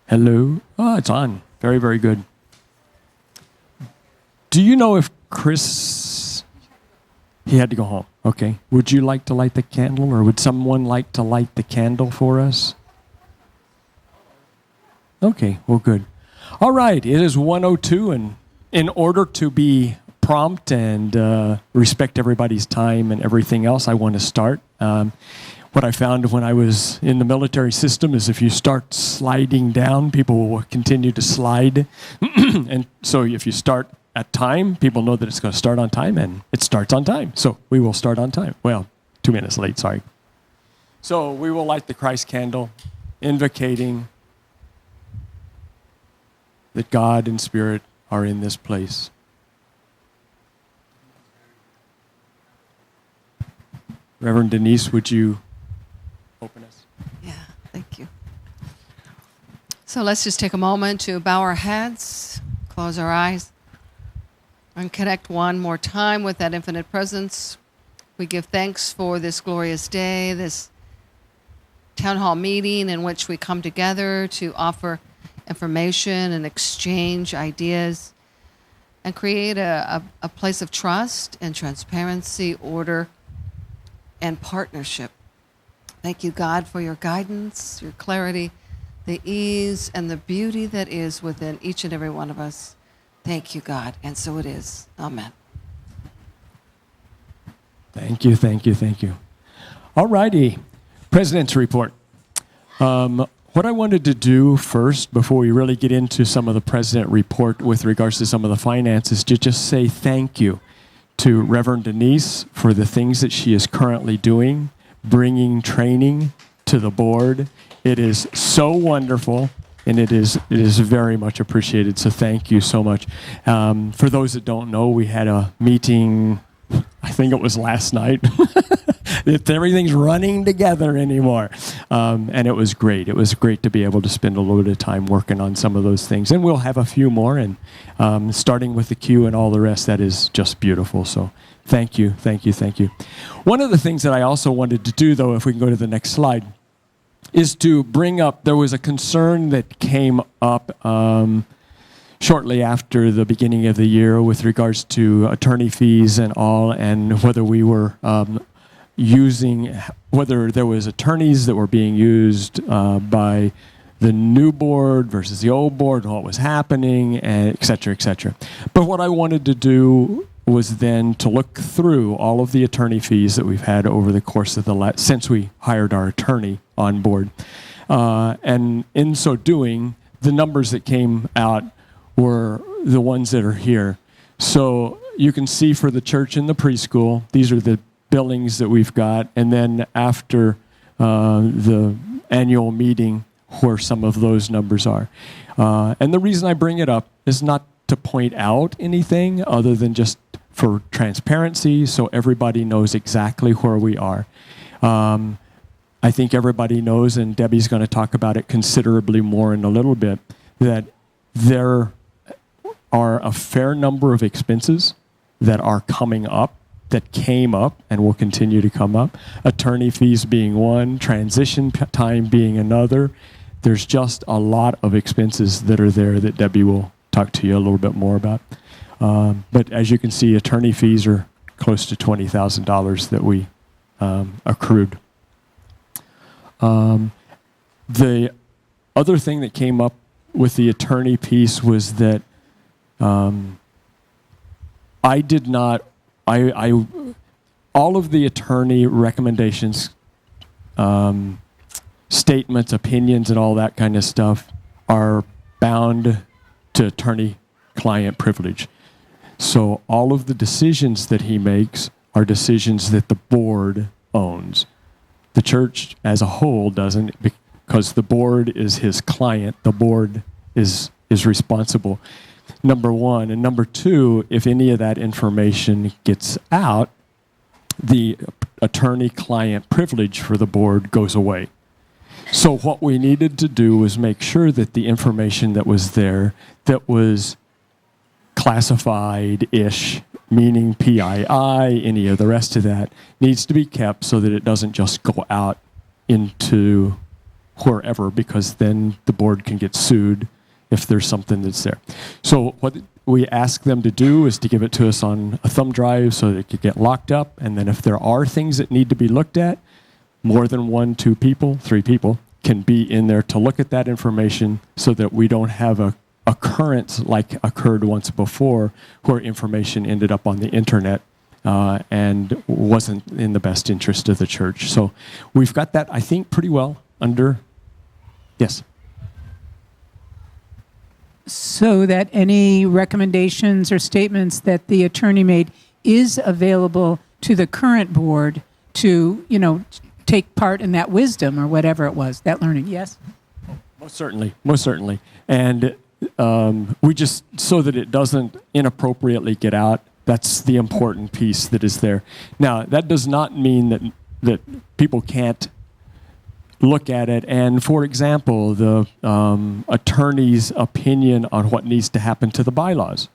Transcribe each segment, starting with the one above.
Hello. Oh, it's on. Very, very good. Do you know if Chris, he had to go home. Okay. Would you like to light the candle, or would someone like to light the candle for us? Okay, well, good. All right, it is 1:02, and in order to be prompt and respect everybody's time and everything else, I want to start. What I found when I was in the military system is if you start sliding down, people will continue to slide. And so if you start at time, people know that it's going to start on time, and it starts on time. So we will start on time. Well, 2 minutes late, sorry. So we will light the Christ candle, invocating that God and Spirit are in this place. Reverend Denise, would you open us? Yeah, thank you. So let's just take a moment to bow our heads, close our eyes, and connect one more time with that infinite presence. We give thanks for this glorious day, this town hall meeting in which we come together to offer information and exchange ideas and create a place of trust and transparency, order, and partnership. Thank you, God, for your guidance, your clarity, the ease, and the beauty that is within each and every one of us. Thank you, God, and so it is. Amen. Thank you, thank you, thank you. All righty, President's report. What I wanted to do first, before we really get into some of the President report with regards to some of the finances, to just say thank you to Reverend Denise for the things that she is currently doing, bringing training to the board. It is so wonderful, and it is very much appreciated, so thank you so much. For those that don't know, we had a meeting, I think it was last night. Everything's running together anymore. And it was great. It was great to be able to spend a little bit of time working on some of those things. And we'll have a few more, and starting with the queue and all the rest, that is just beautiful. So thank you, thank you, thank you. One of the things that I also wanted to do, though, if we can go to the next slide, is to bring up, there was a concern that came up shortly after the beginning of the year with regards to attorney fees and all, and whether we were whether there was attorneys that were being used by the new board versus the old board, and what was happening, and et cetera, et cetera. But what I wanted to do was then to look through all of the attorney fees that we've had over the course of since we hired our attorney on board. And in so doing, the numbers that came out were the ones that are here. So you can see for the church and the preschool, these are the billings that we've got, and then after the annual meeting where some of those numbers are. And the reason I bring it up is not to point out anything other than just for transparency, so everybody knows exactly where we are. I think everybody knows, and Debbie's going to talk about it considerably more in a little bit, that there are a fair number of expenses that are coming up, that came up and will continue to come up. Attorney fees being one, transition time being another. There's just a lot of expenses that are there that Debbie will talk to you a little bit more about. But as you can see, attorney fees are close to $20,000 that we accrued. The other thing that came up with the attorney piece was that all of the attorney recommendations, statements, opinions, and all that kind of stuff are bound to attorney-client privilege. So all of the decisions that he makes are decisions that the board owns. The church as a whole doesn't, because the board is his client. The board is responsible. Number one. And number two, if any of that information gets out, the attorney-client privilege for the board goes away. So what we needed to do was make sure that the information that was there, that was classified-ish, meaning PII, any of the rest of that, needs to be kept so that it doesn't just go out into wherever, because then the board can get sued if there's something that's there. So what we ask them to do is to give it to us on a thumb drive so that it could get locked up. And then if there are things that need to be looked at, more than 1, 2 people, 3 people can be in there to look at that information so that we don't have a occurrence like occurred once before where information ended up on the internet and wasn't in the best interest of the church. So we've got that, I think, pretty well under. Yes. So that any recommendations or statements that the attorney made is available to the current board to, take part in that wisdom or whatever it was, that learning. Yes? Most certainly. And we just, so that it doesn't inappropriately get out, that's the important piece that is there. Now, that does not mean that people can't look at it. And for example, the attorney's opinion on what needs to happen to the bylaws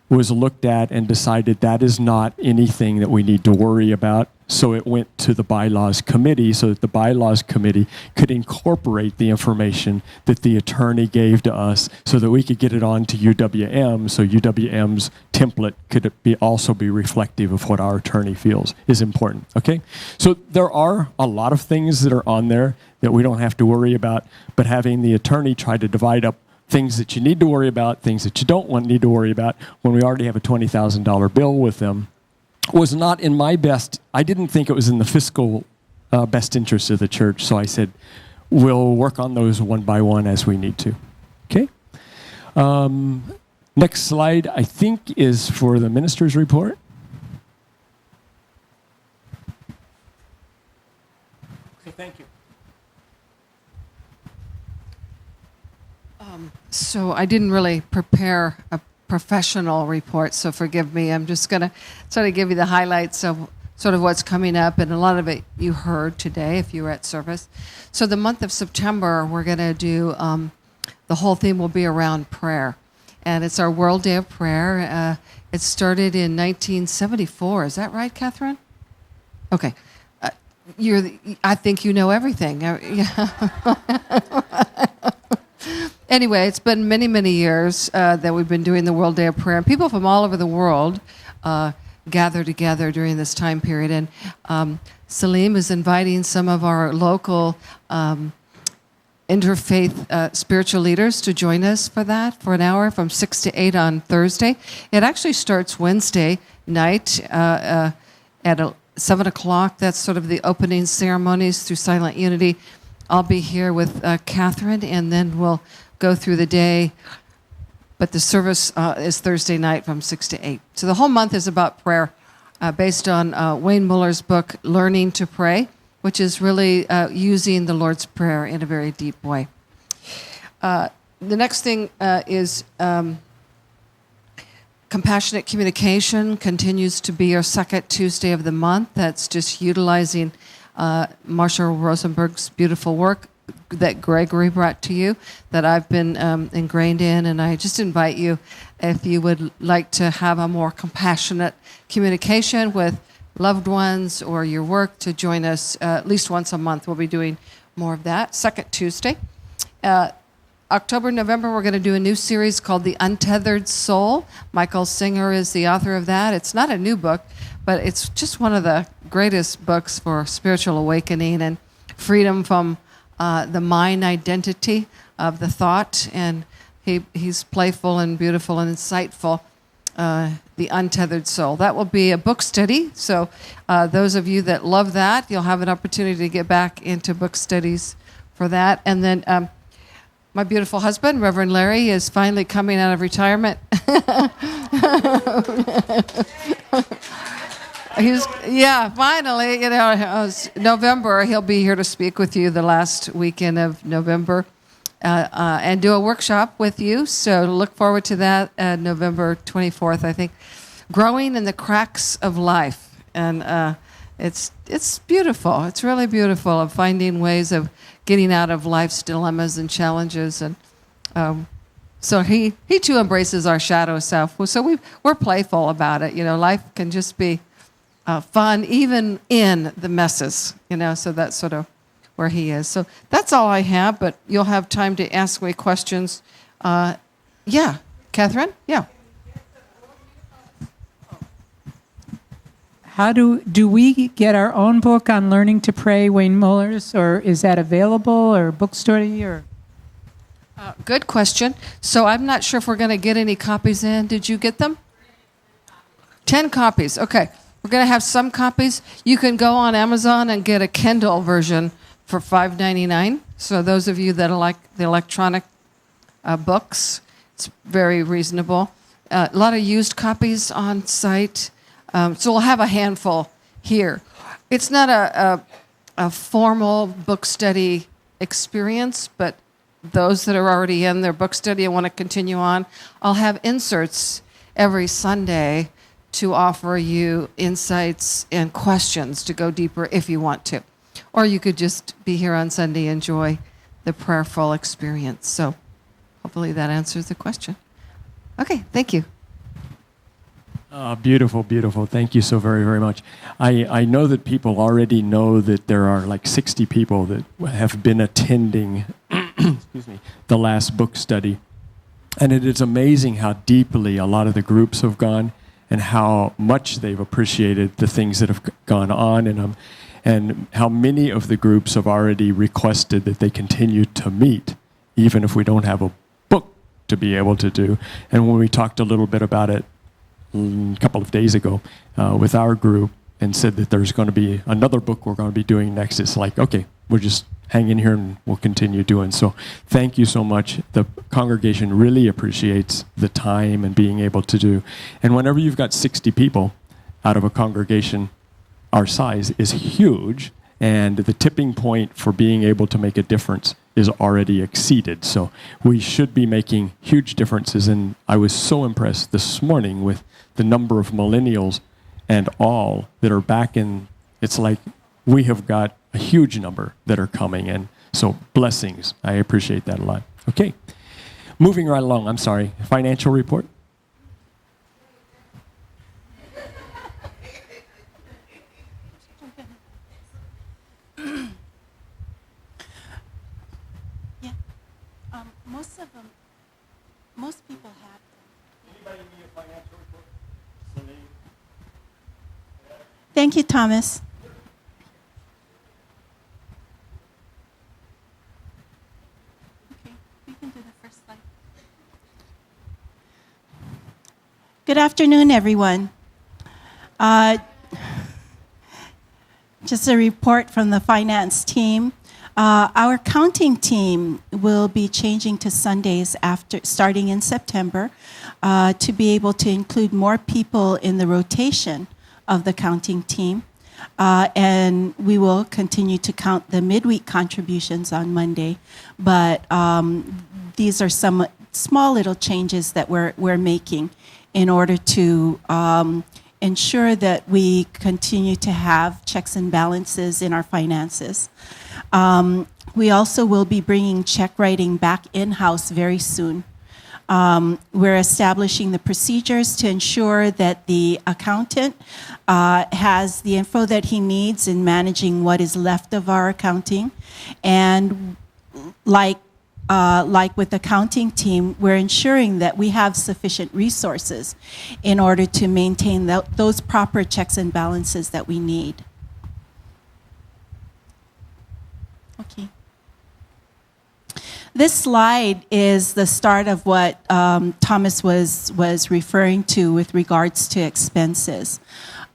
was looked at and decided that is not anything that we need to worry about. So it went to the bylaws committee so that the bylaws committee could incorporate the information that the attorney gave to us so that we could get it on to UWM, so UWM's template could also be reflective of what our attorney feels is important, okay? So there are a lot of things that are on there that we don't have to worry about, but having the attorney try to divide up things that you need to worry about, things that you don't need to worry about when we already have a $20,000 bill with them was not in my best. I didn't think it was in the fiscal best interest of the church, so I said, we'll work on those one by one as we need to. Okay? Next slide, I think, is for the minister's report. Okay, thank you. So I didn't really prepare a professional report, so forgive me. I'm just going to sort of give you the highlights of sort of what's coming up, and a lot of it you heard today if you were at service. So the month of September, we're going to do, the whole theme will be around prayer, and it's our World Day of Prayer. It started in 1974. Is that right, Catherine? Okay. I think you know everything. Anyway, it's been many, many years that we've been doing the World Day of Prayer. And people from all over the world gather together during this time period. And Salim is inviting some of our local interfaith spiritual leaders to join us for that for an hour from 6 to 8 on Thursday. It actually starts Wednesday night at 7 o'clock. That's sort of the opening ceremonies through Silent Unity. I'll be here with Catherine, and then we'll go through the day, but the service is Thursday night from 6 to 8. So the whole month is about prayer, based on Wayne Muller's book, Learning to Pray, which is really using the Lord's Prayer in a very deep way. The next thing is compassionate communication continues to be our second Tuesday of the month. That's just utilizing Marshall Rosenberg's beautiful work that Gregory brought to you, that I've been ingrained in, and I just invite you, if you would like to have a more compassionate communication with loved ones or your work, to join us at least once a month. We'll be doing more of that. Second Tuesday. October, November, we're going to do a new series called The Untethered Soul. Michael Singer is the author of that. It's not a new book, but it's just one of the greatest books for spiritual awakening and freedom from the mind identity of the thought, and he's playful and beautiful and insightful. The Untethered Soul. That will be a book study, so those of you that love that, you'll have an opportunity to get back into book studies for that. And then my beautiful husband, Reverend Larry, is finally coming out of retirement. Finally, November, he'll be here to speak with you the last weekend of November and do a workshop with you. So look forward to that, November 24th, I think. Growing in the Cracks of Life. And it's beautiful. It's really beautiful of finding ways of getting out of life's dilemmas and challenges. And so he too embraces our shadow self. So we're playful about it. Life can just be fun, even in the messes, so that's sort of where he is. So that's all I have, but you'll have time to ask me questions. Yeah, Catherine? Yeah. How do we get our own book on learning to pray, Wayne Muller's, or is that available, or bookstore or? Good question. So I'm not sure if we're going to get any copies in. Did you get them? 10 copies. Okay. We're going to have some copies. You can go on Amazon and get a Kindle version for $5.99. So those of you that like the electronic books, it's very reasonable. A lot of used copies on site. So we'll have a handful here. It's not a formal book study experience, but those that are already in their book study and want to continue on, I'll have inserts every Sunday to offer you insights and questions to go deeper if you want to. Or you could just be here on Sunday and enjoy the prayerful experience. So hopefully that answers the question. Okay, thank you. Beautiful, beautiful. Thank you so very, very much. I know that people already know that there are like 60 people that have been attending excuse me, the last book study. And it is amazing how deeply a lot of the groups have gone and how much they've appreciated the things that have gone on in them, and how many of the groups have already requested that they continue to meet, even if we don't have a book to be able to do. And when we talked a little bit about it a couple of days ago with our group and said that there's going to be another book we're going to be doing next, it's like, okay, we'll just hang in here and we'll continue doing. So thank you so much. The congregation really appreciates the time and being able to do. And whenever you've got 60 people out of a congregation our size is huge, and the tipping point for being able to make a difference is already exceeded. So we should be making huge differences. And I was so impressed this morning with the number of millennials and all that are back in. It's like we have got a huge number that are coming in. So blessings. I appreciate that a lot. Okay. Moving right along. I'm sorry. Financial report. Most people have them. Anybody need a financial report? Thank you, Thomas. Okay, we can do the first slide. Good afternoon, everyone. Just a report from the finance team. Our accounting team will be changing to Sundays starting in September to be able to include more people in the rotation of the accounting team. And we will continue to count the midweek contributions on Monday. But these are some small little changes that we're making in order to ensure that we continue to have checks and balances in our finances. We also will be bringing check writing back in-house very soon. We're establishing the procedures to ensure that the accountant has the info that he needs in managing what is left of our accounting. And like with the accounting team, we're ensuring that we have sufficient resources in order to maintain those proper checks and balances that we need. Okay. This slide is the start of what Thomas was referring to with regards to expenses.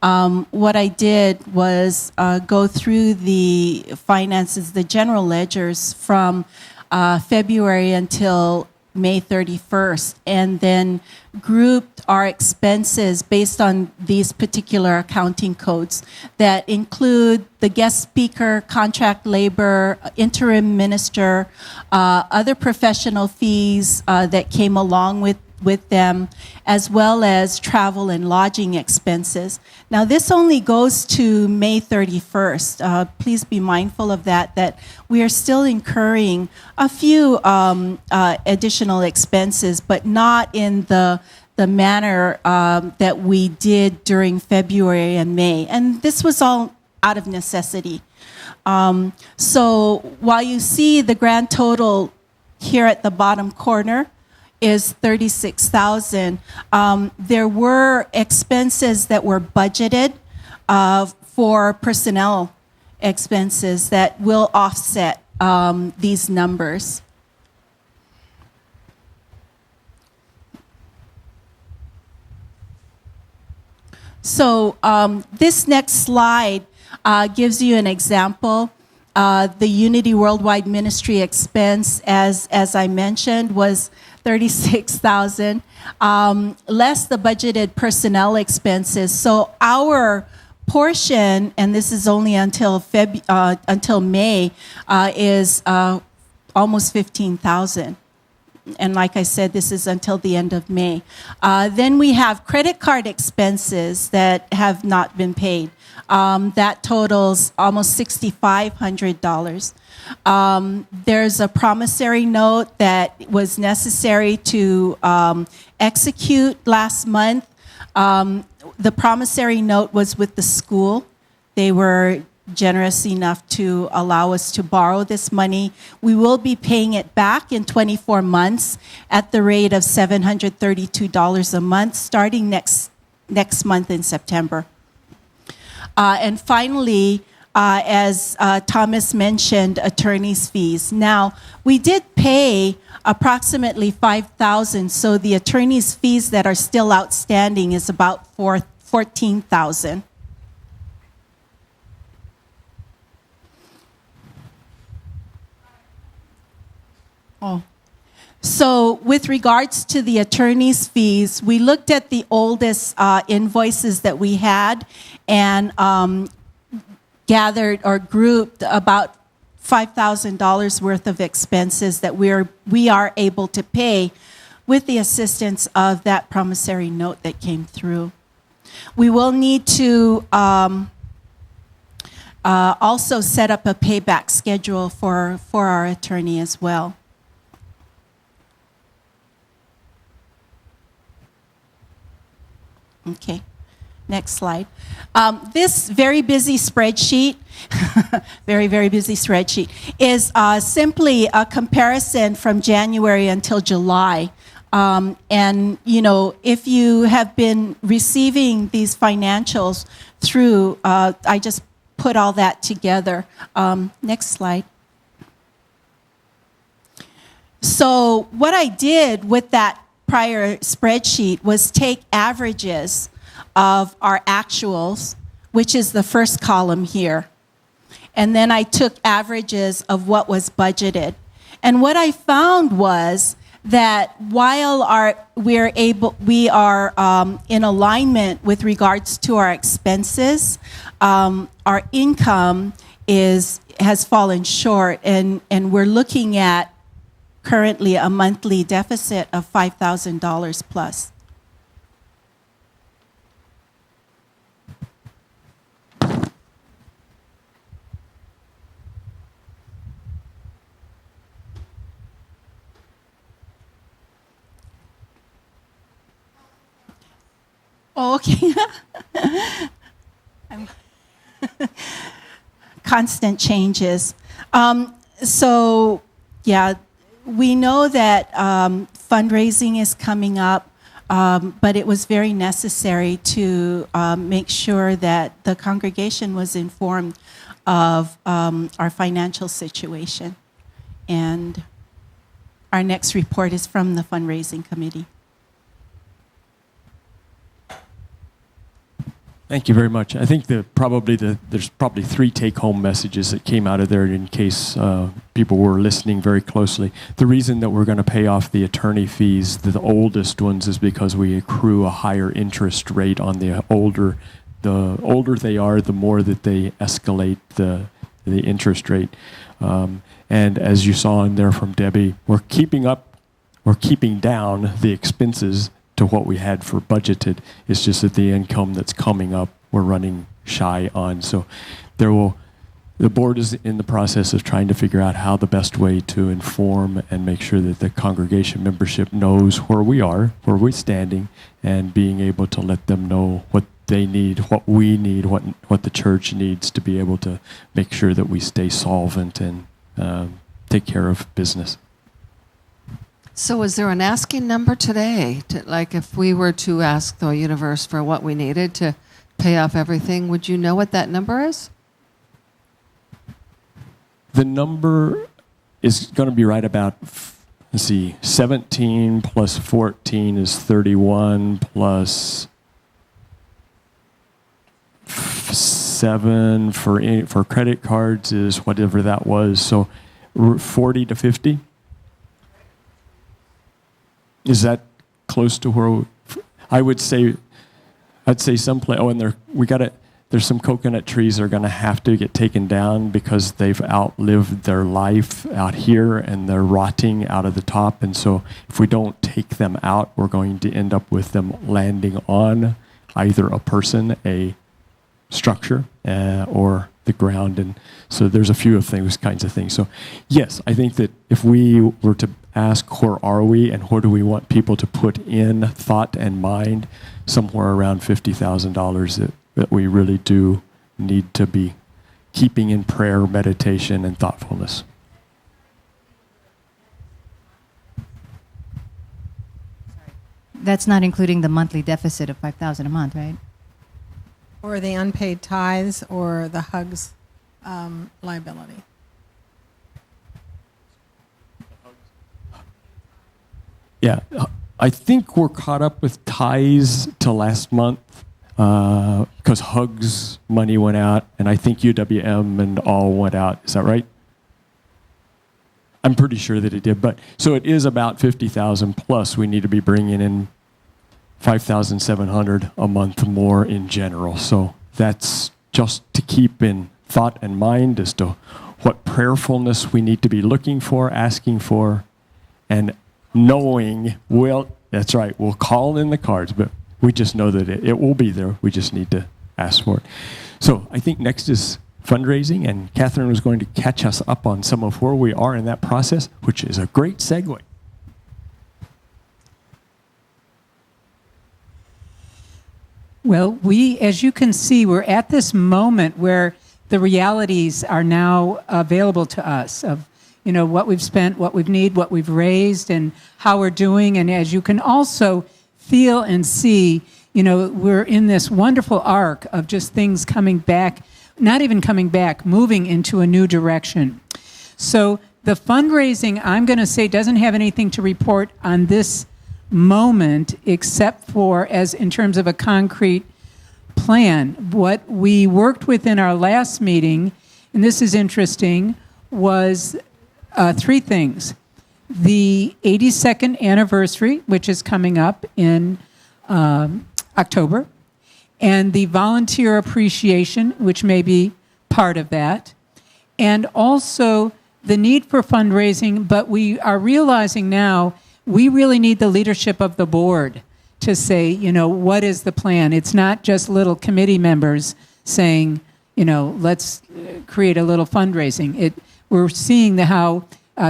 What I did was go through the finances, the general ledgers from February until May 31st, and then grouped our expenses based on these particular accounting codes that include the guest speaker, contract labor, interim minister, other professional fees that came along with them, as well as travel and lodging expenses. Now, this only goes to May 31st. Please be mindful of that we are still incurring a few additional expenses, but not in the manner that we did during February and May. And this was all out of necessity. So while you see the grand total here at the bottom corner is 36,000, there were expenses that were budgeted for personnel expenses that will offset these numbers. So this next slide gives you an example. The Unity Worldwide Ministry expense, as I mentioned, was 36,000, less the budgeted personnel expenses. So our portion, and this is only until May, is almost 15,000. And like I said, this is until the end of May. Then we have credit card expenses that have not been paid. That totals almost $6,500. There's a promissory note that was necessary to execute last month. The promissory note was with the school. They were generous enough to allow us to borrow this money. We will be paying it back in 24 months at the rate of $732 a month, starting next month in September. And finally, as Thomas mentioned, attorney's fees. Now, we did pay approximately $5,000, so the attorney's fees that are still outstanding is about $14,000. Oh. So with regards to the attorney's fees, we looked at the oldest invoices that we had and gathered or grouped about $5,000 worth of expenses that we are able to pay with the assistance of that promissory note that came through. We will need to also set up a payback schedule for our attorney as well. Okay, next slide. This very busy spreadsheet, very busy spreadsheet, is simply a comparison from January until July. And, you know, if you have been receiving these financials through, I just put all that together. Next slide. So what I did with that prior spreadsheet was take averages of our actuals, which is the first column here. And then I took averages of what was budgeted. And what I found was that while we are in alignment with regards to our expenses, our income has fallen short, and we're looking at currently a monthly deficit of $5,000 plus. Oh, okay. Constant changes. So, yeah. We know that fundraising is coming up, but it was very necessary to make sure that the congregation was informed of our financial situation. And our next report is from the fundraising committee. Thank you very much. I think there's probably three take-home messages that came out of there in case people were listening very closely. The reason that we're going to pay off the attorney fees, the oldest ones, is because we accrue a higher interest rate on the older they are, the more that they escalate the interest rate. And as you saw in there from Debbie, we're keeping down the expenses to what we had for budgeted. It's just that the income that's coming up, we're running shy on. So the board is in the process of trying to figure out how the best way to inform and make sure that the congregation membership knows where we are, where we're standing, and being able to let them know what they need, what we need, what the church needs to be able to make sure that we stay solvent and take care of business. So is there an asking number today? Like if we were to ask the universe for what we needed to pay off everything, would you know what that number is? The number is going to be right about, let's see, 17 plus 14 is 31 plus 7 for credit cards is whatever that was. So 40 to 50. Is that close to where I would say? I'd say someplace. Oh, and there's some coconut trees that are going to have to get taken down because they've outlived their life out here and they're rotting out of the top. And so if we don't take them out, we're going to end up with them landing on either a person, a structure, or the ground. And so there's a few of those kinds of things. So yes, I think that if we were to ask where are we and where do we want people to put in thought and mind, somewhere around $50,000 that we really do need to be keeping in prayer, meditation, and thoughtfulness. That's not including the monthly deficit of $5,000 a month, right? Or the unpaid tithes or the HUGS liability. Yeah, I think we're caught up with ties to last month because HUGS money went out, and I think UWM and all went out. Is that right? I'm pretty sure that it did. But so it is about 50,000 plus. We need to be bringing in 5,700 a month more in general. So that's just to keep in thought and mind as to what prayerfulness we need to be looking for, asking for, and knowing, that's right, we'll call in the cards, but we just know that it will be there. We just need to ask for it. So I think next is fundraising, and Catherine was going to catch us up on some of where we are in that process, which is a great segue. Well, as you can see, we're at this moment where the realities are now available to us of, what we've spent, what we've need, what we've raised, and how we're doing. And as you can also feel and see, we're in this wonderful arc of just things coming back, not even coming back, moving into a new direction. So the fundraising, I'm going to say, doesn't have anything to report on this moment except for as in terms of a concrete plan. What we worked with in our last meeting, and this is interesting, was 3 things. The 82nd anniversary, which is coming up in October, and the volunteer appreciation, which may be part of that, and also the need for fundraising, but we are realizing now we really need the leadership of the board to say, what is the plan? It's not just little committee members saying, let's create a little fundraising. We're seeing how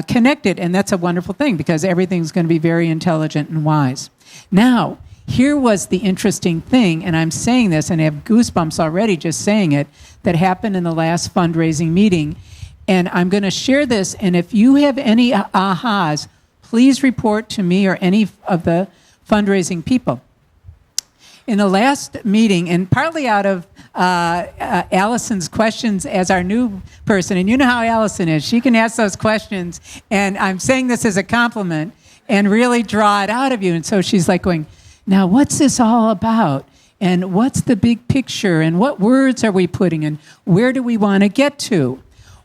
connected, and that's a wonderful thing because everything's going to be very intelligent and wise. Now, here was the interesting thing, and I'm saying this, and I have goosebumps already just saying it, that happened in the last fundraising meeting. And I'm going to share this, and if you have any ahas, please report to me or any of the fundraising people. In the last meeting, and partly out of Allison's questions as our new person, and you know how Allison is, she can ask those questions, and I'm saying this as a compliment, and really draw it out of you. And so she's like going, now what's this all about? And what's the big picture? And what words are we putting in? Where do we want to get to?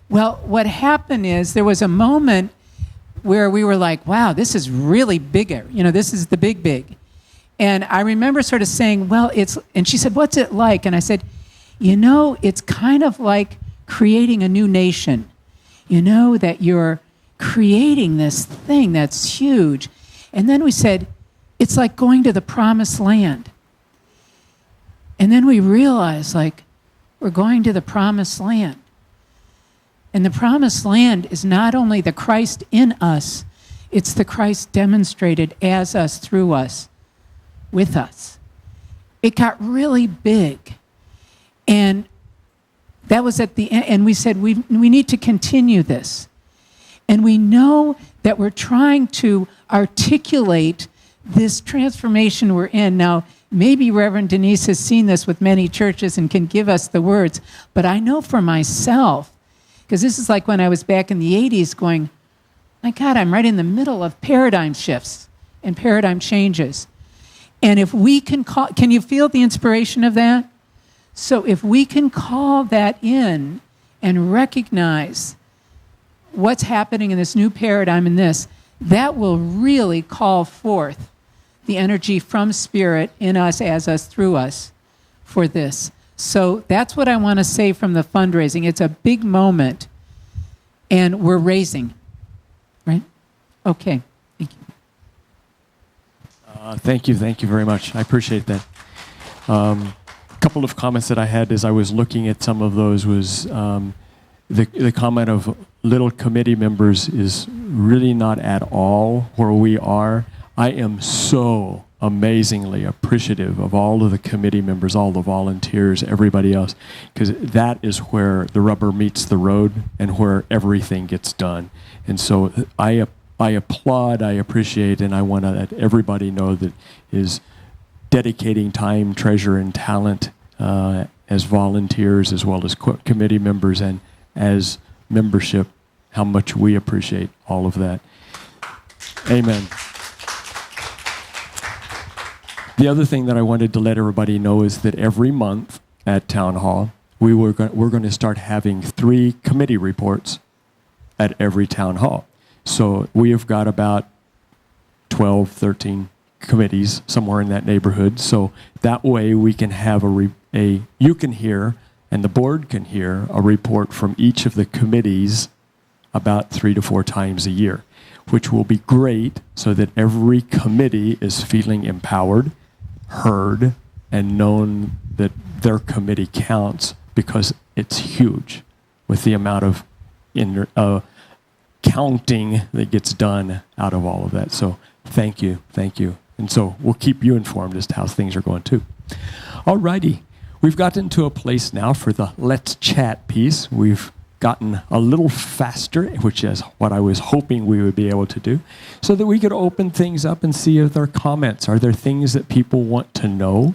Well, what happened is there was a moment where we were like, wow, this is really bigger. This is the big. And I remember sort of saying, and she said, what's it like? And I said, it's kind of like creating a new nation. That you're creating this thing that's huge. And then we said, it's like going to the promised land. And then we realized, we're going to the promised land. And the promised land is not only the Christ in us, it's the Christ demonstrated as us, through us, with us. it got really big. And that was at the end. And we said, we need to continue this. And we know that we're trying to articulate this transformation we're in. Now, maybe Reverend Denise has seen this with many churches and can give us the words. But I know for myself, because this is like when I was back in the 80s going, my God, I'm right in the middle of paradigm shifts and paradigm changes. And if we can call, can you feel the inspiration of that? So if we can call that in and recognize what's happening in this new paradigm in this, that will really call forth the energy from Spirit in us, as us, through us for this. So that's what I want to say from the fundraising. It's a big moment, and we're raising, right? Okay, thank you. Thank you very much. I appreciate that. A couple of comments that I had as I was looking at some of those was the comment of little committee members is really not at all where we are. I am so amazingly appreciative of all of the committee members, all the volunteers, everybody else, because that is where the rubber meets the road and where everything gets done. And so I applaud, I appreciate, and I want to let everybody know that is dedicating time, treasure, and talent as volunteers as well as committee members and as membership, how much we appreciate all of that. Amen. The other thing that I wanted to let everybody know is that every month at Town Hall, we're going to start having 3 committee reports at every Town Hall. So we have got about 12, 13 committees, somewhere in that neighborhood. So that way we can have you can hear and the board can hear a report from each of the committees about 3 to 4 times a year, which will be great so that every committee is feeling empowered, heard, and known that their committee counts, because it's huge with the amount of counting that gets done out of all of that. So thank you. And so we'll keep you informed as to how things are going too. All righty. We've gotten to a place now for the Let's Chat piece. We've gotten a little faster, which is what I was hoping we would be able to do, so that we could open things up and see if there are comments. Are there things that people want to know?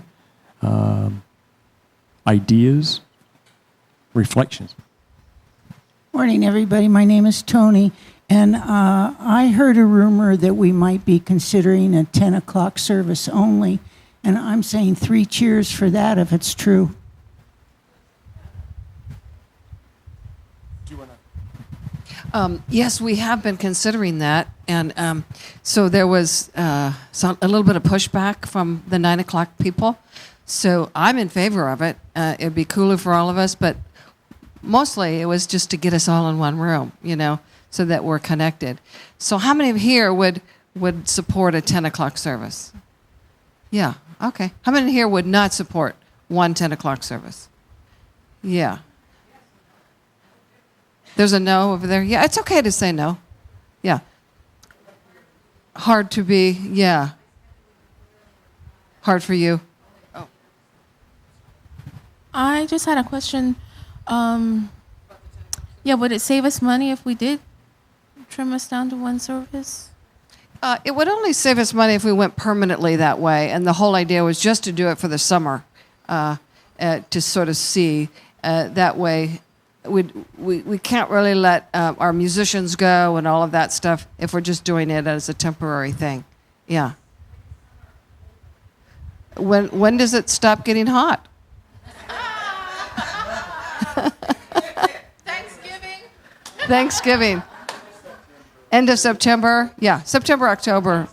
Ideas? Reflections? Morning, everybody. My name is Tony, and I heard a rumor that we might be considering a 10 o'clock service only, and I'm saying 3 cheers for that if it's true. Yes, we have been considering that, and so there was a little bit of pushback from the 9 o'clock people. So I'm in favor of it. It'd be cooler for all of us, but mostly it was just to get us all in one room, so that we're connected. So how many of here would support a 10 o'clock service? Yeah, okay. How many here would not support one 10 o'clock service? Yeah. There's a no over there. Yeah, it's okay to say no. Yeah. Hard to be, yeah. Hard for you. Oh. I just had a question. Would it save us money if we did trim us down to one service? It would only save us money if we went permanently that way, and the whole idea was just to do it for the summer, to sort of see that way. We can't really let our musicians go and all of that stuff if we're just doing it as a temporary thing. Yeah. When does it stop getting hot? Thanksgiving. End of September? Yeah, September, October.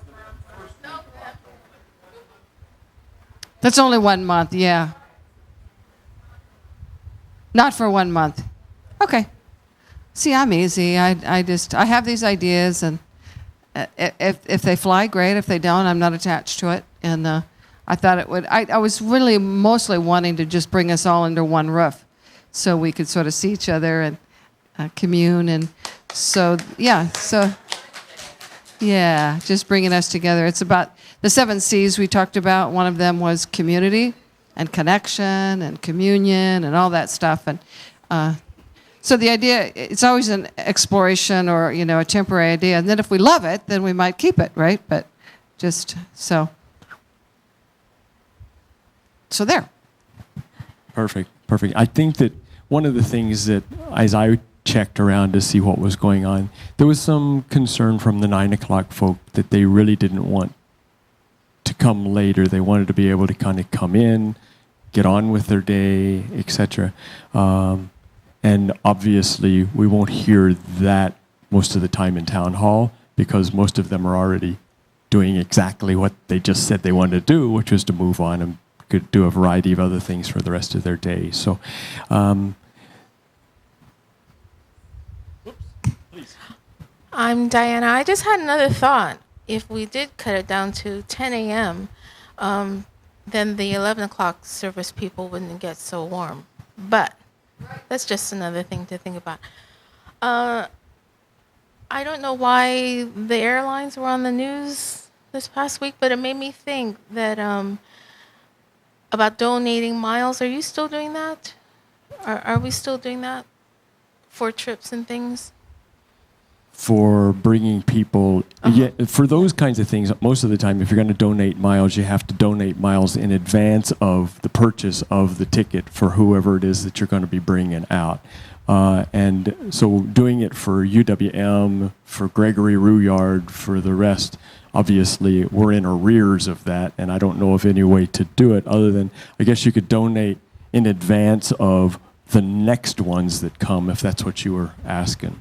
That's only 1 month, yeah. Not for 1 month. Okay. See, I'm easy. I have these ideas, and if they fly, great. If they don't, I'm not attached to it. And I thought it would. I was really mostly wanting to just bring us all under one roof, so we could sort of see each other and commune. And so just bringing us together. It's about the 7 C's we talked about. One of them was community, and connection and communion and all that stuff. And so the idea, it's always an exploration or, a temporary idea. And then if we love it, then we might keep it, right? But just so there. Perfect. I think that one of the things that, as I checked around to see what was going on, there was some concern from the 9 o'clock folk that they really didn't want to come later. They wanted to be able to kind of come in, get on with their day, etc. And obviously, we won't hear that most of the time in town hall because most of them are already doing exactly what they just said they wanted to do, which was to move on and could do a variety of other things for the rest of their day. So, I'm Diana. I just had another thought. If we did cut it down to 10 a.m., then the 11 o'clock service people wouldn't get so warm. But that's just another thing to think about. I don't know why the airlines were on the news this past week, but it made me think that about donating miles. Are you still doing that? Are we still doing that for trips and things? For bringing people, for those kinds of things, most of the time, if you're going to donate miles, you have to donate miles in advance of the purchase of the ticket for whoever it is that you're going to be bringing out. And so doing it for UWM, for Gregory Rouillard, for the rest, obviously we're in arrears of that, and I don't know of any way to do it other than, I guess you could donate in advance of the next ones that come, if that's what you were asking.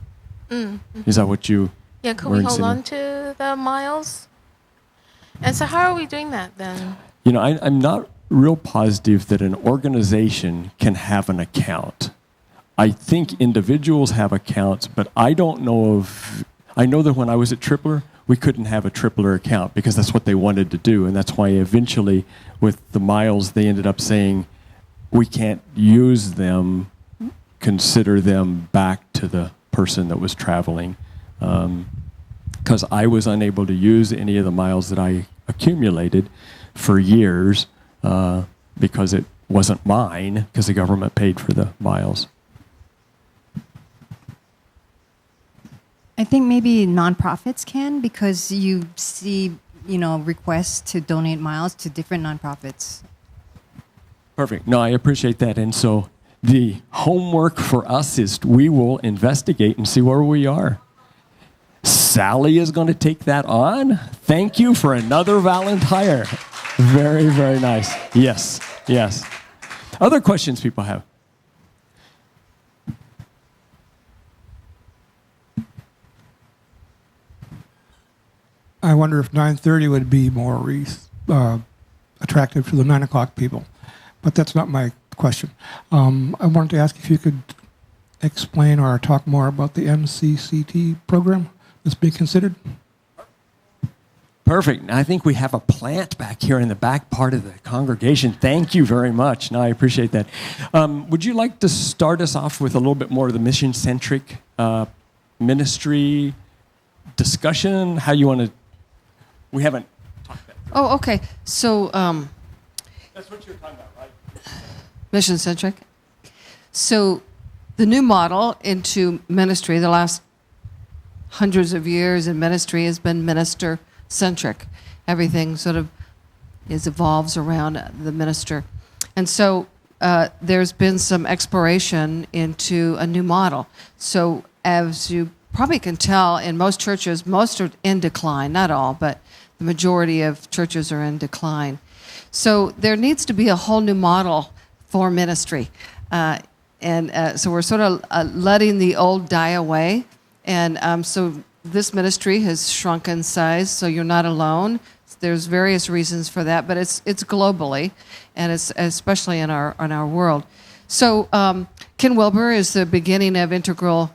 Is that what you could were we hold insinuating? on to the miles? And so how are we doing that then? I'm not real positive that an organization can have an account. I think individuals have accounts, but I don't know I know that when I was at Tripler, we couldn't have a Tripler account because that's what they wanted to do. And that's why eventually with the miles, they ended up saying, we can't use them, consider them back to the person that was traveling. Because I was unable to use any of the miles that I accumulated for years because it wasn't mine because the government paid for the miles. I think maybe nonprofits can because you see, requests to donate miles to different nonprofits. Perfect. No, I appreciate that. And so the homework for us is we will investigate and see where we are. Sally is going to take that on. Thank you for another volunteer. Very, very nice. Yes. Other questions people have? I wonder if 9:30 would be more attractive to the 9 o'clock people. But that's not my question. I wanted to ask if you could explain or talk more about the MCCT program that's being considered. Perfect. I think we have a plant back here in the back part of the congregation. Thank you very much. No, I appreciate that. Would you like to start us off with a little bit more of the mission-centric ministry discussion? How you want to... We haven't talked that through. Oh, okay. So... That's what you're talking about, right? mission-centric. So the new model into ministry, the last hundreds of years in ministry has been minister-centric. Everything sort of evolves around the minister. And so there's been some exploration into a new model. So as you probably can tell, in most churches, most are in decline, not all, but the majority of churches are in decline. So there needs to be a whole new model for ministry. So we're sort of letting the old die away. And so this ministry has shrunk in size, so you're not alone. There's various reasons for that, but it's globally, and it's especially in our world. So Ken Wilber is the beginning of integral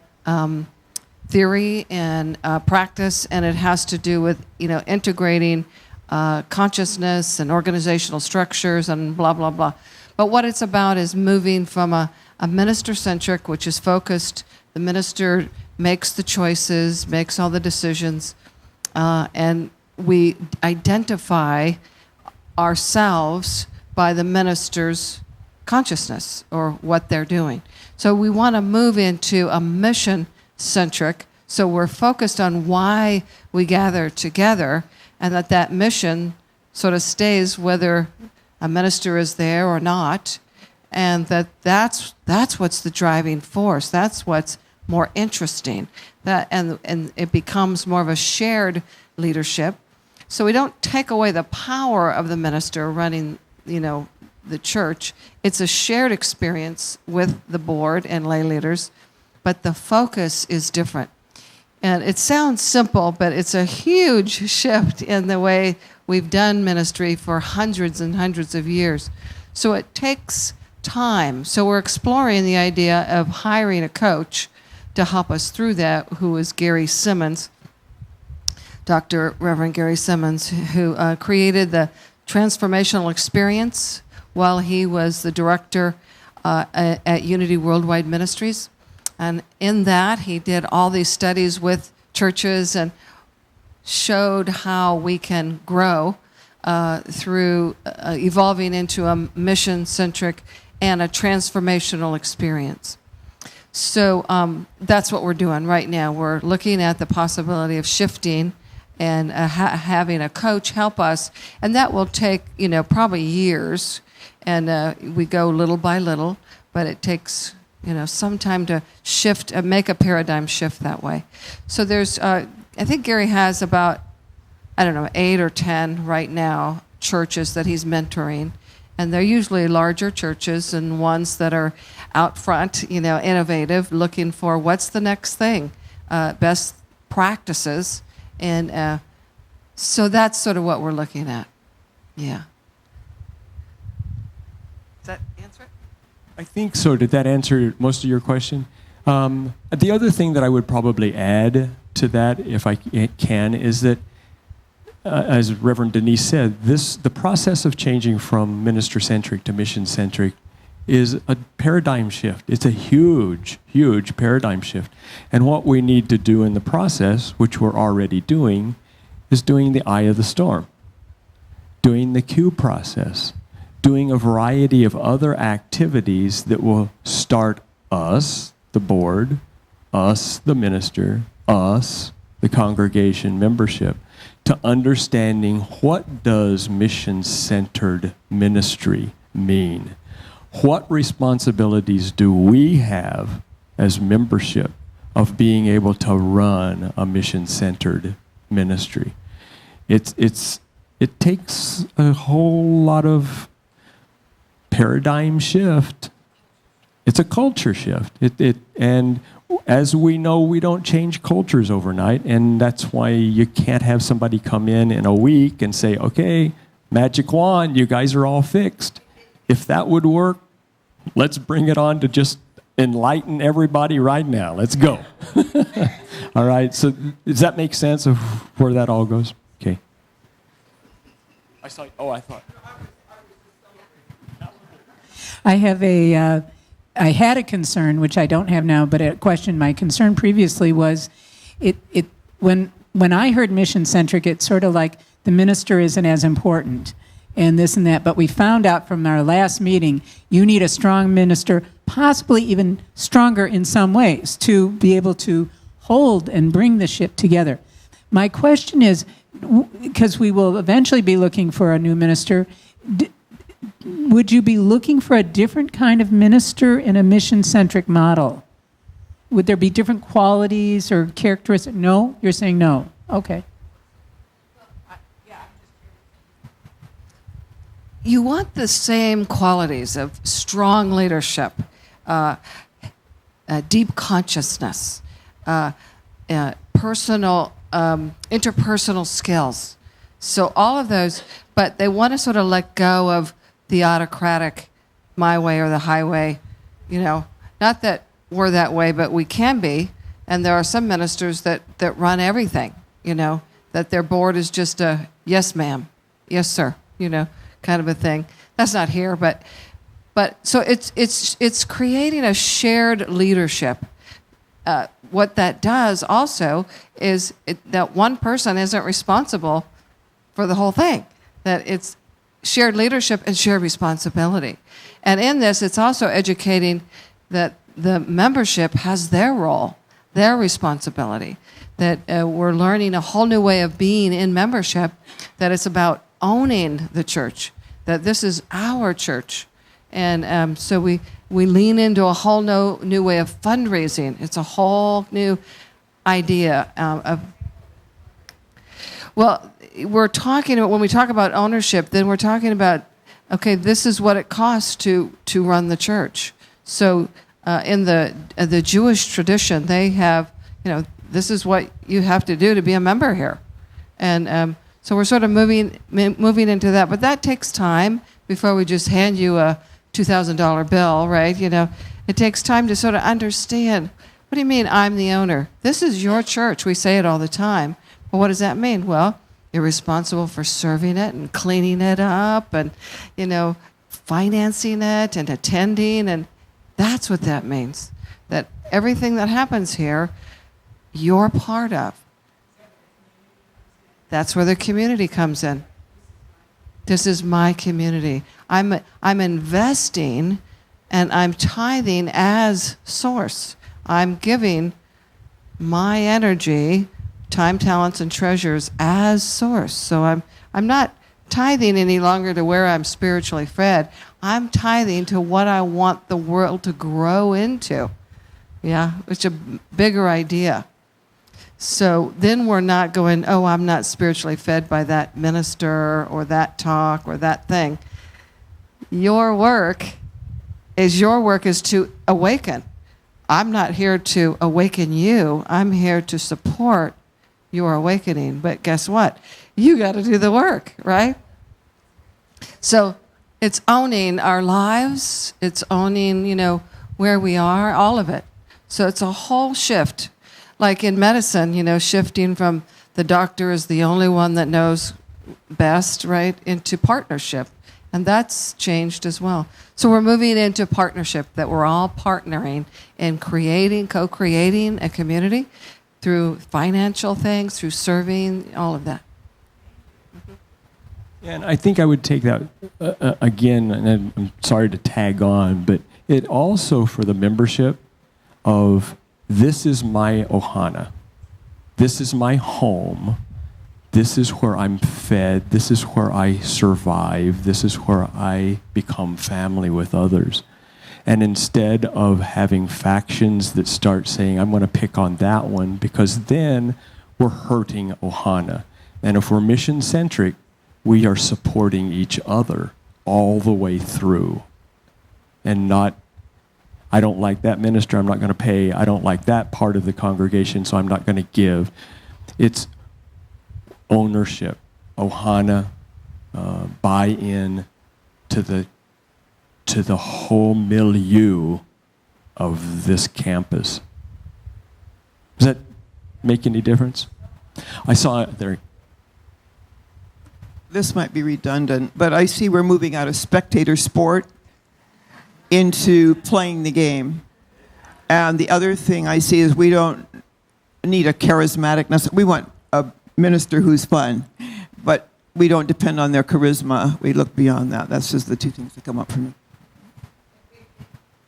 theory and practice, and it has to do with integrating consciousness and organizational structures and blah blah blah. But what it's about is moving from a minister-centric, which is focused. The minister makes the choices, makes all the decisions, and we identify ourselves by the minister's consciousness or what they're doing. So we want to move into a mission-centric, so we're focused on why we gather together, and that mission sort of stays whether a minister is there or not, and that's what's the driving force. That's what's more interesting. And it becomes more of a shared leadership. So we don't take away the power of the minister running, the church. It's a shared experience with the board and lay leaders, but the focus is different. And it sounds simple, but it's a huge shift in the way we've done ministry for hundreds and hundreds of years. So it takes time. So we're exploring the idea of hiring a coach to help us through that, who is Gary Simmons, Dr. Reverend Gary Simmons, who created the transformational experience while he was the director at Unity Worldwide Ministries. And in that, he did all these studies with churches and showed how we can grow through evolving into a mission-centric and a transformational experience. So that's what we're doing right now. We're looking at the possibility of shifting and having a coach help us, and that will take, probably years, and we go little by little, but it takes, some time to shift, make a paradigm shift that way. So there's, I think Gary has about, 8 or 10 right now churches that he's mentoring, and they're usually larger churches and ones that are out front, innovative, looking for what's the next thing, best practices. And so that's sort of what we're looking at. Yeah. Does that answer it? I think so. Did that answer most of your question? The other thing that I would probably add to that, if I can, is that, as Reverend Denise said, the process of changing from minister-centric to mission-centric is a paradigm shift. It's a huge, huge paradigm shift. And what we need to do in the process, which we're already doing, is doing the eye of the storm, doing the Q process, doing a variety of other activities that will start us, the board, us, the minister, us, the congregation membership, to understanding what does mission-centered ministry mean? What responsibilities do we have as membership of being able to run a mission-centered ministry? It takes a whole lot of paradigm shift. It's a culture shift. And as we know, we don't change cultures overnight, and that's why you can't have somebody come in a week and say, okay, magic wand, you guys are all fixed. If that would work, let's bring it on to just enlighten everybody right now. Let's go. All right, so does that make sense of where that all goes? Okay. I thought. I had a concern, which I don't have now, but a question. My concern previously was, when I heard mission-centric, it's sort of like the minister isn't as important, and this and that. But we found out from our last meeting, you need a strong minister, possibly even stronger in some ways, to be able to hold and bring the ship together. My question is, because we will eventually be looking for a new minister, would you be looking for a different kind of minister in a mission-centric model? Would there be different qualities or characteristics? No? You're saying no. Okay. You want the same qualities of strong leadership, deep consciousness, personal, interpersonal skills. So all of those, but they want to sort of let go of the autocratic, my way or the highway. Not that we're that way, but we can be. And there are some ministers that run everything, that their board is just a yes, ma'am, yes, sir, kind of a thing. That's not here, but so it's creating a shared leadership. What that does also is that one person isn't responsible for the whole thing. That shared leadership and shared responsibility. And in this, it's also educating that the membership has their role, their responsibility, that we're learning a whole new way of being in membership, that it's about owning the church, that this is our church. And so we lean into a whole new way of fundraising. It's a whole new idea of, well, we're talking about, when we talk about ownership, then we're talking about, okay, this is what it costs to run the church. So in the Jewish tradition, they have, this is what you have to do to be a member here. And so we're sort of moving into that. But that takes time before we just hand you a $2,000 bill, right? It takes time to sort of understand, what do you mean I'm the owner? This is your church. We say it all the time. But what does that mean? Well, you're responsible for serving it and cleaning it up and, financing it and attending. And that's what that means. That everything that happens here, you're part of. That's where the community comes in. This is my community. I'm investing and I'm tithing as source. I'm giving my energy, time, talents, and treasures as source. So I'm not tithing any longer to where I'm spiritually fed. I'm tithing to what I want the world to grow into. Yeah, it's a bigger idea. So then we're not going, oh, I'm not spiritually fed by that minister or that talk or that thing. Your work is to awaken. I'm not here to awaken you. I'm here to support your awakening. But guess what? You got to do the work, right? So it's owning our lives. It's owning, where we are, all of it. So it's a whole shift. Like in medicine, shifting from the doctor is the only one that knows best, right, into partnership. And that's changed as well. So we're moving into partnership, that we're all partnering in co-creating a community through financial things, through serving, all of that. And I think I would take that again, and I'm sorry to tag on, but it also for the membership of, this is my ohana. This is my home. This is where I'm fed. This is where I survive. This is where I become family with others. And instead of having factions that start saying, I'm going to pick on that one, because then we're hurting ohana. And if we're mission-centric, we are supporting each other all the way through. And not, I don't like that minister, I'm not going to pay. I don't like that part of the congregation, so I'm not going to give. It's ownership, ohana, buy-in to the whole milieu of this campus. Does that make any difference? I saw it there. This might be redundant, but I see we're moving out of spectator sport into playing the game. And the other thing I see is we don't need a charismaticness. We want a minister who's fun, but we don't depend on their charisma. We look beyond that. That's just the two things that come up for me.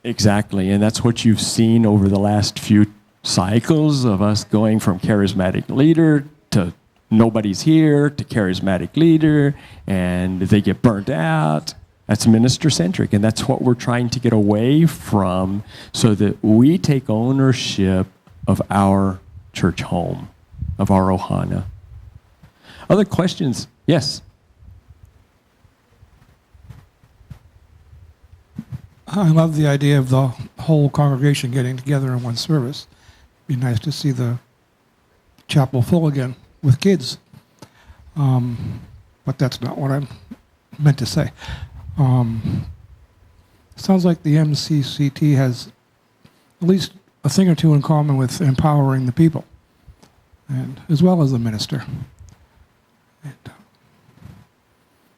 Exactly, and that's what you've seen over the last few cycles of us going from charismatic leader to nobody's here to charismatic leader, and they get burnt out. That's minister-centric, and that's what we're trying to get away from so that we take ownership of our church home, of our ohana. Other questions? Yes? I love the idea of the whole congregation getting together in one service. It'd be nice to see the chapel full again with kids. But that's not what I meant to say. Sounds like the MCCT has at least a thing or two in common with empowering the people, and as well as the minister. And,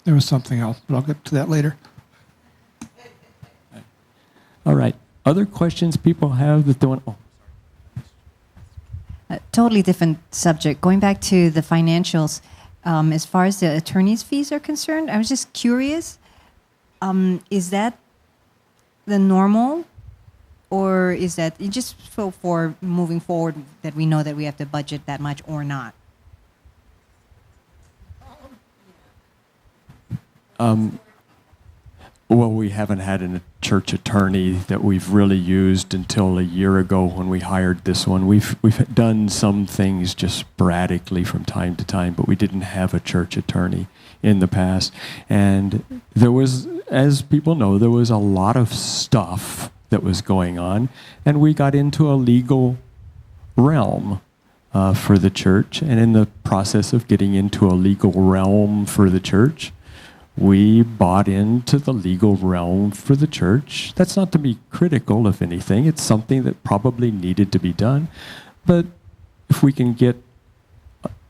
there was something else, but I'll get to that later. All right. Other questions people have that they want? Oh. Totally different subject. Going back to the financials, as far as the attorney's fees are concerned, I was just curious. Is that the normal, or is that just for moving forward that we know that we have to budget that much or not? Well, we haven't had a church attorney that we've really used until a year ago when we hired this one. We've done some things just sporadically from time to time, but we didn't have a church attorney in the past. And there was, as people know, there was a lot of stuff that was going on, and we got into a legal realm for the church. And in the process of getting into a legal realm for the church, we bought into the legal realm for the church. That's not to be critical of anything. It's something that probably needed to be done. But if we can get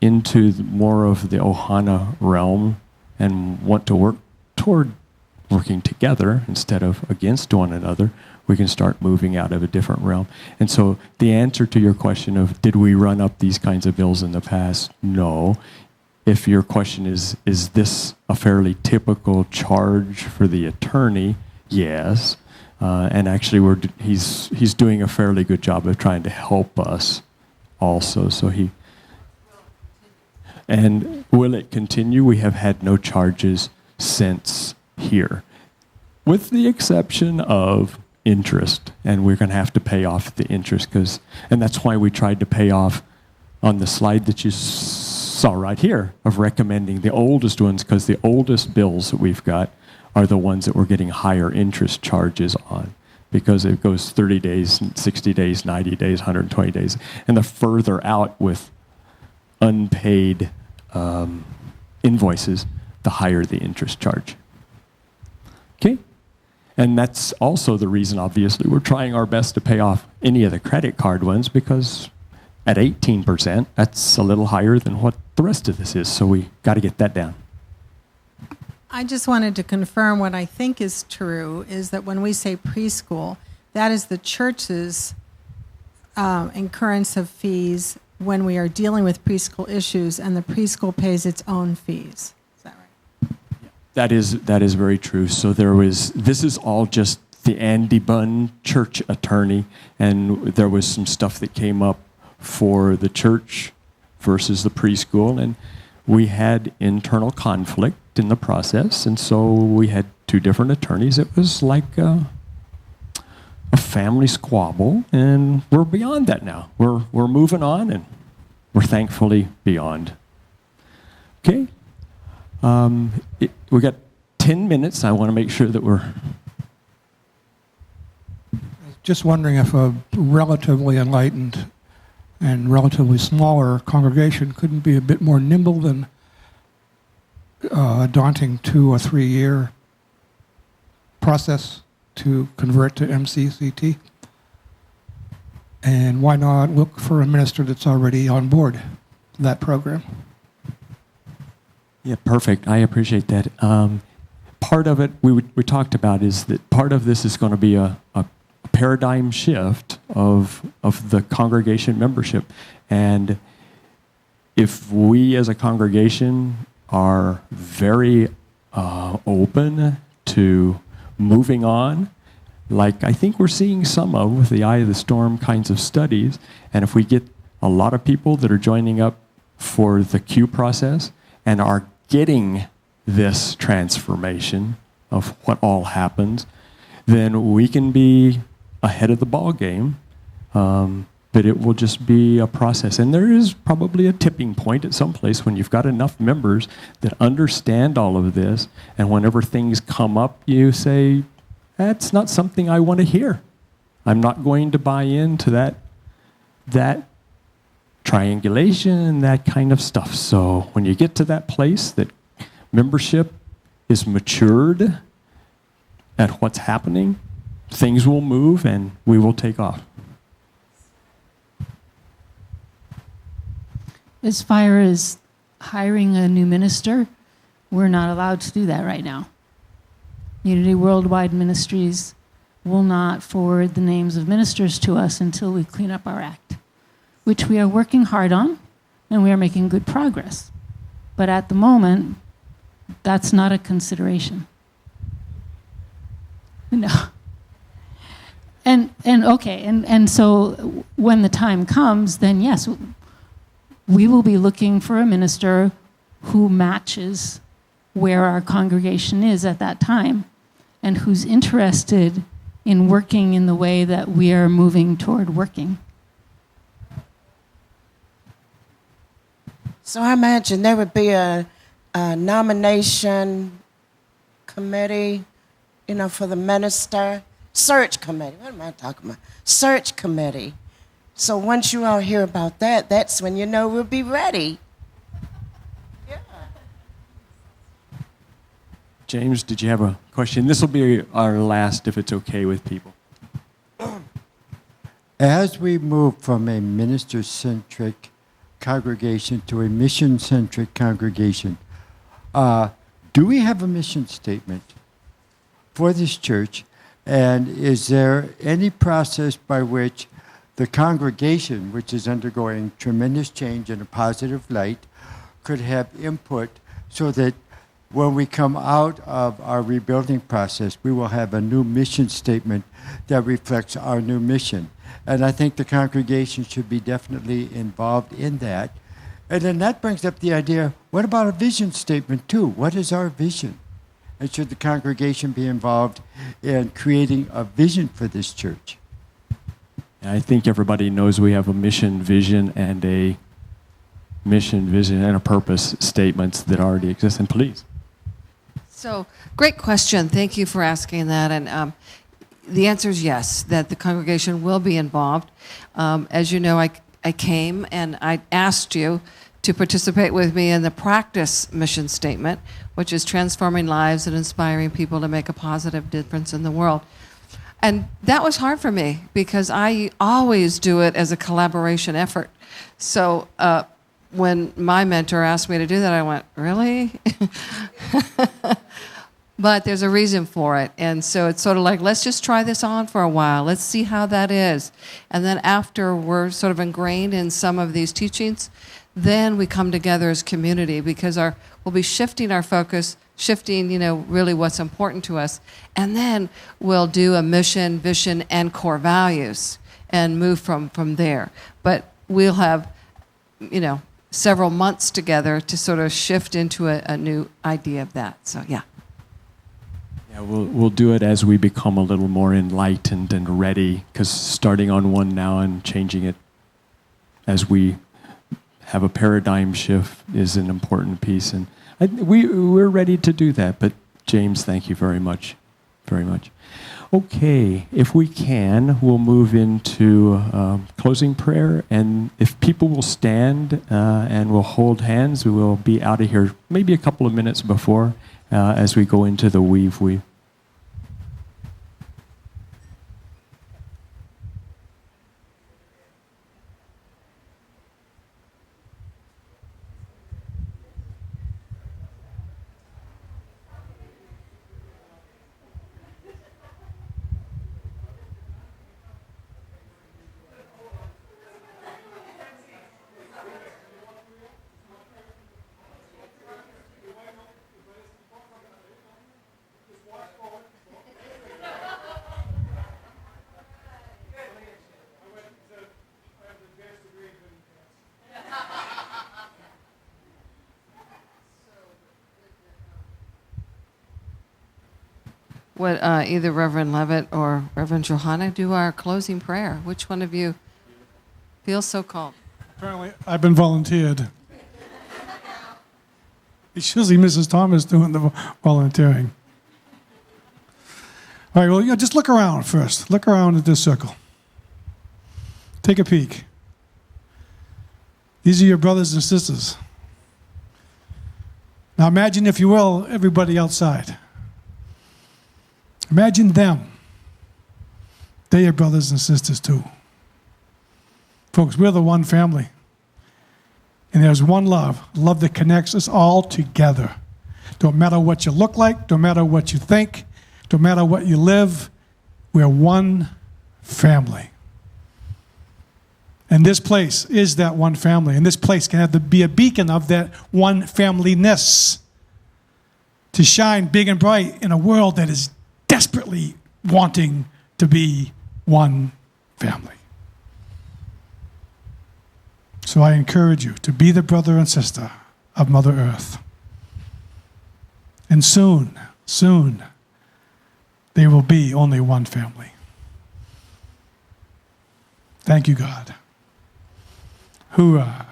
into more of the Ohana realm and want to work toward working together instead of against one another, we can start moving out of a different realm. And so the answer to your question of did we run up these kinds of bills in the past? No. If your question is this a fairly typical charge for the attorney? Yes. And actually, he's doing a fairly good job of trying to help us also. And will it continue? We have had no charges since here, with the exception of interest. And we're going to have to pay off the interest and that's why we tried to pay off on the slide that you saw right here of recommending the oldest ones, because the oldest bills that we've got are the ones that we're getting higher interest charges on, because it goes 30 days, 60 days, 90 days, 120 days. And the further out with unpaid invoices, the higher the interest charge. Okay? And that's also the reason, obviously, we're trying our best to pay off any of the credit card ones, because at 18%, that's a little higher than what the rest of this is. So we got to get that down. I just wanted to confirm what I think is true is that when we say preschool, that is the church's incurrence of fees when we are dealing with preschool issues, and the preschool pays its own fees. Is that right? That is very true. So this is all just the Andy Bunn church attorney, and there was some stuff that came up for the church versus the preschool, and we had internal conflict in the process, and so we had two different attorneys. It was like a family squabble, and we're beyond that now. We're moving on, and we're thankfully beyond. Okay, we got 10 minutes. I want to make sure that we're Just wondering if a relatively enlightened and relatively smaller congregation couldn't be a bit more nimble than a daunting 2 or 3 year process to convert to MCCT. And why not look for a minister that's already on board that program? Yeah, perfect. I appreciate that. Part of it we talked about is that part of this is going to be a paradigm shift of the congregation membership. And if we as a congregation are very open to moving on, like I think we're seeing some of with the Eye of the Storm kinds of studies, and if we get a lot of people that are joining up for the Q process and are getting this transformation of what all happens, then we can be ahead of the ball game, but it will just be a process. And there is probably a tipping point at some place when you've got enough members that understand all of this, and whenever things come up, you say, that's not something I want to hear. I'm not going to buy into that triangulation, that kind of stuff. So when you get to that place that membership is matured at what's happening, things will move and we will take off. As far as hiring a new minister, we're not allowed to do that right now. Unity Worldwide Ministries will not forward the names of ministers to us until we clean up our act, which we are working hard on, and we are making good progress. But at the moment, that's not a consideration. No. And so when the time comes, then yes, we will be looking for a minister who matches where our congregation is at that time and who's interested in working in the way that we are moving toward working. So I imagine there would be a nomination committee, for the minister. Search committee. What am I talking about? Search committee. So once you all hear about that, that's when we'll be ready. Yeah. James, did you have a question? This will be our last, if it's okay with people. As we move from a minister-centric congregation to a mission-centric congregation, do we have a mission statement for this church? And is there any process by which the congregation, which is undergoing tremendous change in a positive light, could have input so that when we come out of our rebuilding process, we will have a new mission statement that reflects our new mission? And I think the congregation should be definitely involved in that. And then that brings up the idea, what about a vision statement too? What is our vision? And should the congregation be involved in creating a vision for this church? I think everybody knows we have a mission, vision, and a purpose statements that already exist. And please. So, great question. Thank you for asking that. And the answer is yes, that the congregation will be involved. As you know, I came and I asked you to participate with me in the practice mission statement, which is transforming lives and inspiring people to make a positive difference in the world. And that was hard for me because I always do it as a collaboration effort. So when my mentor asked me to do that, I went, really? But there's a reason for it. And so it's sort of like, let's just try this on for a while. Let's see how that is. And then after we're sort of ingrained in some of these teachings, then we come together as community because we'll be shifting our focus, shifting, really what's important to us. And then we'll do a mission, vision, and core values and move from there. But we'll have, several months together to sort of shift into a new idea of that. So, yeah. Yeah, we'll do it as we become a little more enlightened and ready, because starting on one now and changing it as we have a paradigm shift is an important piece. And we're ready to do that. But James, thank you very much. Very much. Okay, if we can, we'll move into closing prayer. And if people will stand and we'll hold hands, we will be out of here maybe a couple of minutes before as we go into the weave. Would either Reverend Levitt or Reverend Johanna do our closing prayer? Which one of you feels so called? Apparently, I've been volunteered. It's usually Mrs. Thomas doing the volunteering. All right, well, just look around first. Look around at this circle. Take a peek. These are your brothers and sisters. Now imagine, if you will, everybody outside. Imagine them. They're your brothers and sisters too. Folks, we're the one family. And there's one love that connects us all together. Don't matter what you look like, don't matter what you think, don't matter what you live, we're one family. And this place is that one family. And this place can be a beacon of that one familyness to shine big and bright in a world that is desperately wanting to be one family. So I encourage you to be the brother and sister of Mother Earth. And soon, there will be only one family. Thank you, God. Hoorah.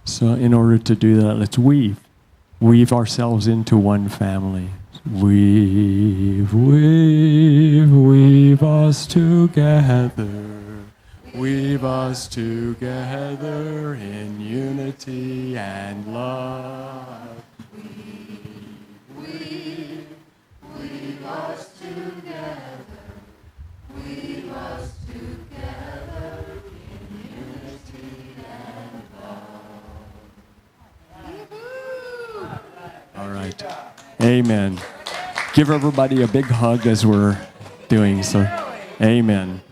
So in order to do that, let's weave ourselves into one family. Weave us together. Weave us together in unity and love. Weave us together. Weave us together in unity and love. All right. Amen. Give everybody a big hug as we're doing so. Amen.